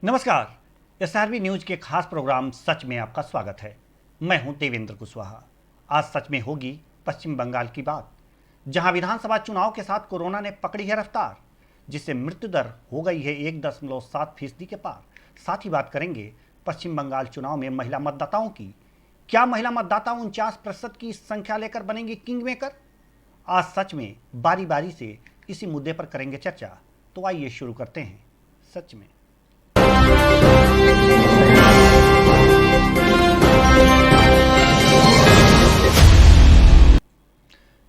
नमस्कार। SRB news के खास प्रोग्राम सच में आपका स्वागत है। मैं हूं देवेंद्र कुशवाहा। आज सच में होगी पश्चिम बंगाल की बात, जहां विधानसभा चुनाव के साथ कोरोना ने पकड़ी है रफ्तार, जिससे मृत्यु दर हो गई है 1.7% के पार। साथ ही बात करेंगे पश्चिम बंगाल चुनाव में महिला मतदाताओं की। क्या महिला मतदाता 49% की संख्या लेकर बनेंगी किंग मेकर? आज सच में बारी बारी से इसी मुद्दे पर करेंगे चर्चा। तो आइए शुरू करते हैं सच में।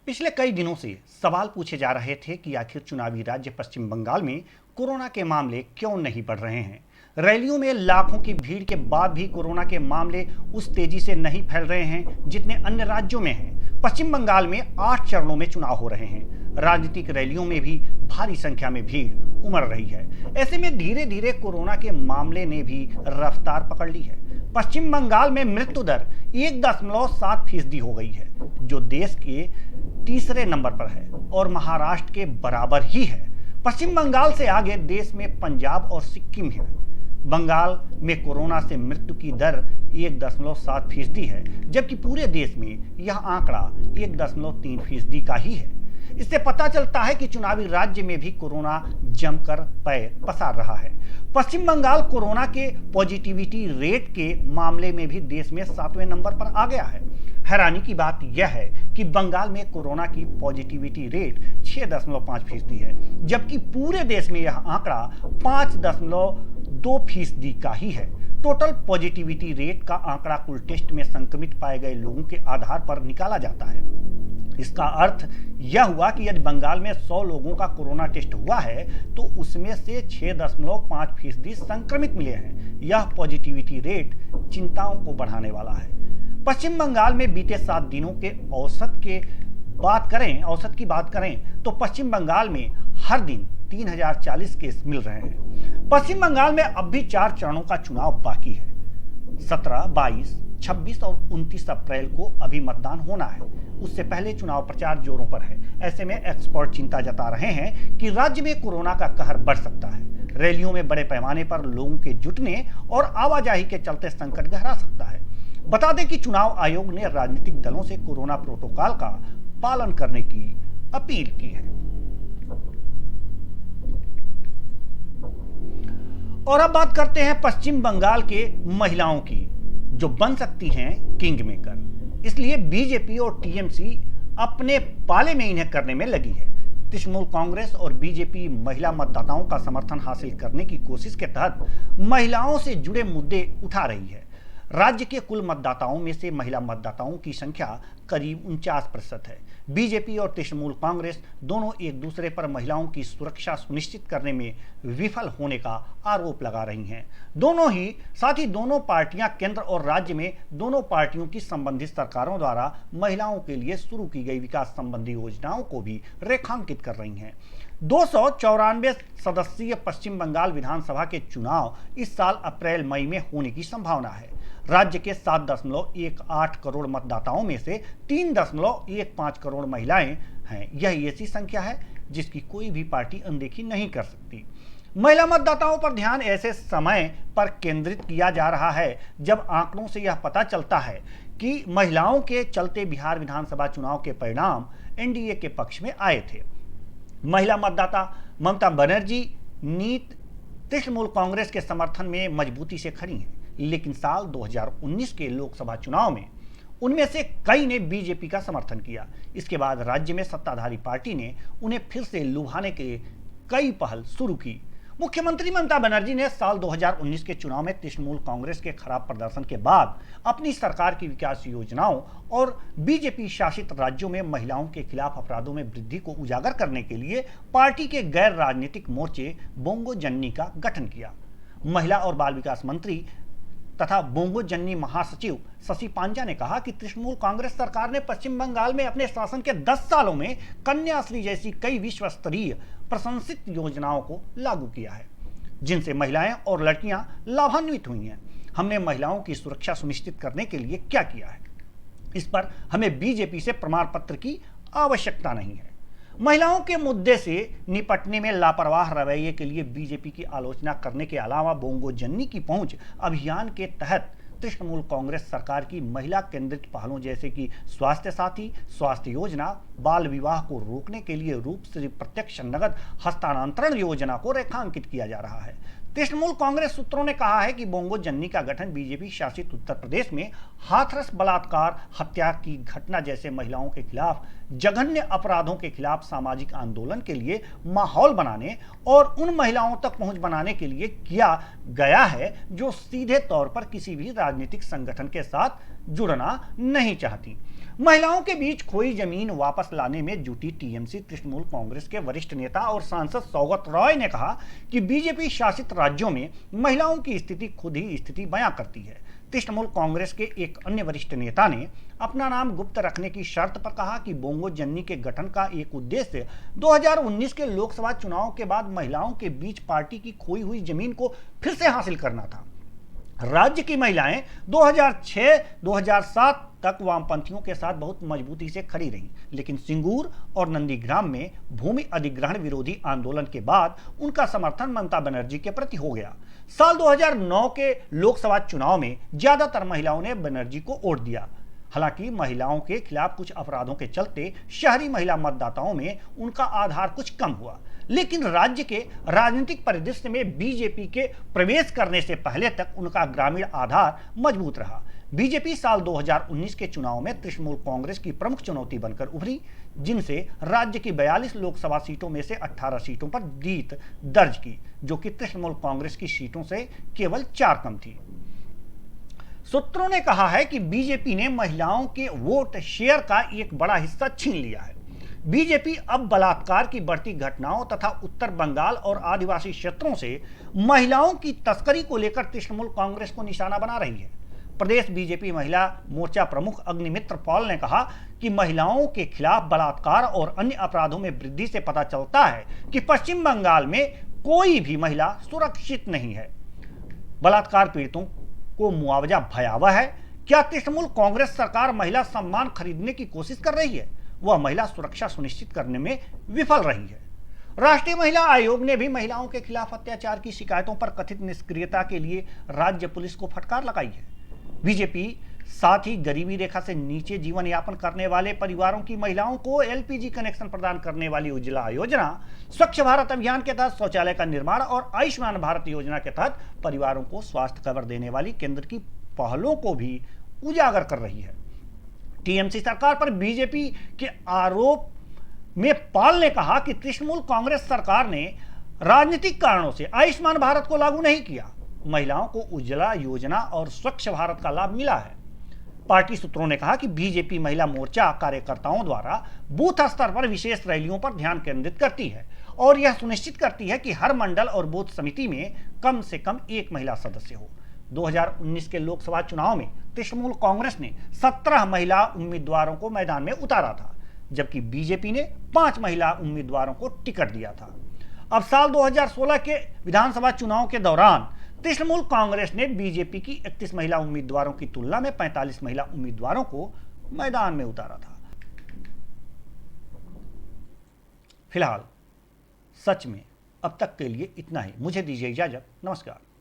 पिछले कई दिनों से सवाल पूछे जा रहे थे कि आखिर चुनावी राज्य पश्चिम बंगाल में कोरोना के मामले क्यों नहीं बढ़ रहे हैं। रैलियों में लाखों की भीड़ के बाद भी कोरोना के मामले उस तेजी से नहीं फैल रहे हैं जितने अन्य राज्यों में हैं। पश्चिम बंगाल में 8 चरणों में चुनाव हो रहे हैं। राजनीतिक रैलियों में भी भारी संख्या में भीड़ उमड़ रही है। ऐसे में धीरे धीरे कोरोना के मामले ने भी रफ्तार पकड़ ली है। पश्चिम बंगाल में मृत्यु दर 1.7% हो गई है, जो देश के तीसरे नंबर पर है और महाराष्ट्र के बराबर ही है। पश्चिम बंगाल से आगे देश में पंजाब और सिक्किम है। बंगाल में कोरोना से मृत्यु की दर 1.7% है, जबकि पूरे देश में यह आंकड़ा 1.3% का ही है। इससे पता चलता है कि चुनावी राज्य में भी कोरोना जमकर पैर पसार रहा है। पश्चिम बंगाल कोरोना के पॉजिटिविटी रेट के मामले में भी देश में 7वें नंबर पर आ गया है। हैरानी की बात यह है कि बंगाल में कोरोना की पॉजिटिविटी रेट 6.5% है, जबकि पूरे देश में यह आंकड़ा 5.2% का ही है। टोटल पॉजिटिविटी रेट का आंकड़ा कुल टेस्ट में संक्रमित पाए गए लोगों के आधार पर निकाला जाता है। इसका अर्थ यह हुआ कि यदि बंगाल में 100 लोगों का कोरोना टेस्ट हुआ है तो उसमें से 6.5% संक्रमित मिले हैं। यह पॉजिटिविटी रेट चिंताओं को बढ़ाने वाला है। पश्चिम बंगाल में बीते 7 दिनों के औसत की बात करें तो पश्चिम बंगाल में हर दिन 3040 केस मिल रहे हैं। पश्चिम बंगाल में अब भी 4 चरणों का चुनाव बाकी है। 17, 22, 26 और 29 अप्रैल को अभी मतदान होना है। उससे पहले चुनाव प्रचार जोरों पर है। ऐसे में एक्सपर्ट चिंता जता रहे हैं कि राज्य में कोरोना का कहर बढ़ सकता है। रैलियों में बड़े पैमाने पर लोगों के जुटने और आवाजाही के चलते संकट गहरा सकता है। बता दें कि चुनाव आयोग ने राजनीतिक दलों से कोरोना प्रोटोकॉल का पालन करने की अपील की है। और अब बात करते हैं पश्चिम बंगाल के महिलाओं की, जो बन सकती हैं किंग मेकर। इसलिए बीजेपी और टीएमसी अपने पाले में इन्हें करने में लगी है। तृणमूल कांग्रेस और बीजेपी महिला मतदाताओं का समर्थन हासिल करने की कोशिश के तहत महिलाओं से जुड़े मुद्दे उठा रही है। राज्य के कुल मतदाताओं में से महिला मतदाताओं की संख्या करीब 49% है। बीजेपी और तृणमूल कांग्रेस दोनों एक दूसरे पर महिलाओं की सुरक्षा सुनिश्चित करने में विफल होने का आरोप लगा रही हैं। साथ ही दोनों पार्टियां केंद्र और राज्य में दोनों पार्टियों की संबंधित सरकारों द्वारा महिलाओं के लिए शुरू की गई विकास संबंधी योजनाओं को भी रेखांकित कर रही हैं। 294 सदस्यीय पश्चिम बंगाल विधानसभा के चुनाव इस साल अप्रैल मई में होने की संभावना है। राज्य के 7.18 करोड़ मतदाताओं में से 3.15 करोड़ महिलाएं हैं। यह ऐसी संख्या है जिसकी कोई भी पार्टी अनदेखी नहीं कर सकती। महिला मतदाताओं पर ध्यान ऐसे समय पर केंद्रित किया जा रहा है जब आंकड़ों से यह पता चलता है कि महिलाओं के चलते बिहार विधानसभा चुनाव के परिणाम एनडीए के पक्ष में आए थे। महिला मतदाता ममता बनर्जी नीत तृणमूल कांग्रेस के समर्थन में मजबूती से खड़ी हैं, लेकिन साल 2019 के लोकसभा चुनाव में उनमें से कई ने बीजेपी का समर्थन किया। इसके बाद राज्य में सत्ताधारी पार्टी ने उन्हें फिर से लुभाने के कई पहल शुरू की। मुख्यमंत्री ममता बनर्जी ने साल 2019 के चुनाव में तृणमूल कांग्रेस के खराब प्रदर्शन के बाद अपनी सरकार की विकास योजनाओं और बीजेपी शासित राज्यों में महिलाओं के खिलाफ अपराधों में वृद्धि को उजागर करने के लिए पार्टी के गैर राजनीतिक मोर्चे बोंगो जन्नी का गठन किया। महिला और बाल विकास मंत्री तथा बोंगो जन्नी महासचिव शशि पांजा ने कहा कि तृणमूल कांग्रेस सरकार ने पश्चिम बंगाल में अपने शासन के 10 सालों में कन्याश्री जैसी कई विश्व स्तरीय प्रशंसित योजनाओं को लागू किया है, जिनसे महिलाएं और लड़कियां लाभान्वित हुई हैं। हमने महिलाओं की सुरक्षा सुनिश्चित करने के लिए क्या किया है, इस पर हमें बीजेपी से प्रमाण पत्र की आवश्यकता नहीं है। महिलाओं के मुद्दे से निपटने में लापरवाह रवैये के लिए बीजेपी की आलोचना करने के अलावा बोंगो जन्नी की पहुंच अभियान के तहत तृणमूल कांग्रेस सरकार की महिला केंद्रित पहलों जैसे कि स्वास्थ्य साथी, स्वास्थ्य योजना, बाल विवाह को रोकने के लिए रूप से प्रत्यक्ष नगद हस्तांतरण योजना को रेखांकित किया जा रहा है। तृणमूल कांग्रेस सूत्रों ने कहा है कि बोंगो जन्नी का गठन बीजेपी शासित उत्तर प्रदेश में हाथरस बलात्कार, हत्या की घटना जैसे महिलाओं के खिलाफ जघन्य अपराधों के खिलाफ सामाजिक आंदोलन के लिए माहौल बनाने और उन महिलाओं तक पहुंच बनाने के लिए किया गया है जो सीधे तौर पर किसी भी राजनीतिक संगठन के साथ जुड़ना नहीं चाहती। महिलाओं के बीच खोई जमीन वापस लाने में जुटी टीएमसी तृणमूल कांग्रेस के वरिष्ठ नेता और सांसद सौगत रॉय ने कहा कि बीजेपी शासित राज्यों में महिलाओं की स्थिति खुद ही स्थिति बयां करती है। तृणमूल कांग्रेस के एक अन्य वरिष्ठ नेता ने अपना नाम गुप्त रखने की शर्त पर कहा कि बोंगो जन्नी के गठन का एक उद्देश्य 2019 के लोकसभा चुनाव के बाद महिलाओं के बीच पार्टी की खोई हुई जमीन को फिर से हासिल करना था। राज्य की महिलाएं 2006-2007 तक वामपंथियों के साथ बहुत मजबूती से खड़ी रहीं, लेकिन सिंगूर और नंदीग्राम में भूमि अधिग्रहण विरोधी आंदोलन के बाद उनका समर्थन ममता बनर्जी के प्रति हो गया। साल 2009 के लोकसभा चुनाव में ज्यादातर महिलाओं ने बनर्जी को वोट दिया। हालांकि महिलाओं के खिलाफ कुछ अपराधों के चलते शहरी महिला मतदाताओं में उनका आधार कुछ कम हुआ, लेकिन राज्य के राजनीतिक परिदृश्य में बीजेपी के प्रवेश करने से पहले तक उनका ग्रामीण आधार मजबूत रहा। बीजेपी साल 2019 के चुनाव में तृणमूल कांग्रेस की प्रमुख चुनौती बनकर उभरी, जिनसे राज्य की 42 लोकसभा सीटों में से 18 सीटों पर जीत दर्ज की, जो कि तृणमूल कांग्रेस की सीटों से केवल 4 कम थी। सूत्रों ने कहा है कि बीजेपी ने महिलाओं के वोट शेयर का एक बड़ा हिस्सा छीन लिया है। बीजेपी अब बलात्कार की बढ़ती घटनाओं तथा उत्तर बंगाल और आदिवासी क्षेत्रों से महिलाओं की तस्करी को लेकर तृणमूल कांग्रेस को निशाना बना रही है। प्रदेश बीजेपी महिला मोर्चा प्रमुख अग्निमित्र पॉल ने कहा कि महिलाओं के खिलाफ बलात्कार और अन्य अपराधों में वृद्धि से पता चलता है कि पश्चिम बंगाल में कोई भी महिला सुरक्षित नहीं है। बलात्कार पीड़ितों को मुआवजा भयावह है। क्या तृणमूल कांग्रेस सरकार महिला सम्मान खरीदने की कोशिश कर रही है? वह महिला सुरक्षा सुनिश्चित करने में विफल रही है। राष्ट्रीय महिला आयोग ने भी महिलाओं के खिलाफ अत्याचार की शिकायतों पर कथित निष्क्रियता के लिए राज्य पुलिस को फटकार लगाई है। बीजेपी साथ ही गरीबी रेखा से नीचे जीवन यापन करने वाले परिवारों की महिलाओं को एलपीजी कनेक्शन प्रदान करने वाली उज्ज्वला योजना, स्वच्छ भारत अभियान के तहत शौचालय का निर्माण और आयुष्मान भारत योजना के तहत परिवारों को स्वास्थ्य कवर देने वाली केंद्र की पहलों को भी उजागर कर रही है। टीएमसी सरकार पर बीजेपी के आरोप में पॉल ने कहा कि तृणमूल कांग्रेस सरकार ने राजनीतिक कारणों से आयुष्मान भारत को लागू नहीं किया। महिलाओं को उज्ज्वला योजना और स्वच्छ भारत का लाभ मिला है। पार्टी सूत्रों ने कहा कि बीजेपी महिला मोर्चा कार्यकर्ताओं द्वारा बूथ स्तर पर विशेष रैलियों पर ध्यान केंद्रित करती है और यह सुनिश्चित करती है कि हर मंडल और बूथ समिति में कम से कम एक महिला सदस्य हो। 2019 के लोकसभा चुनाव में तृणमूल कांग्रेस ने 17 महिला उम्मीदवारों को मैदान में उतारा था, जबकि बीजेपी ने 5 महिला उम्मीदवारों को टिकट दिया था। अब साल 2016 के विधानसभा चुनाव के दौरान तृणमूल कांग्रेस ने बीजेपी की 31 महिला उम्मीदवारों की तुलना में 45 महिला उम्मीदवारों को मैदान में उतारा था। फिलहाल सच में अब तक के लिए इतना ही। मुझे दीजिए इजाजत। नमस्कार।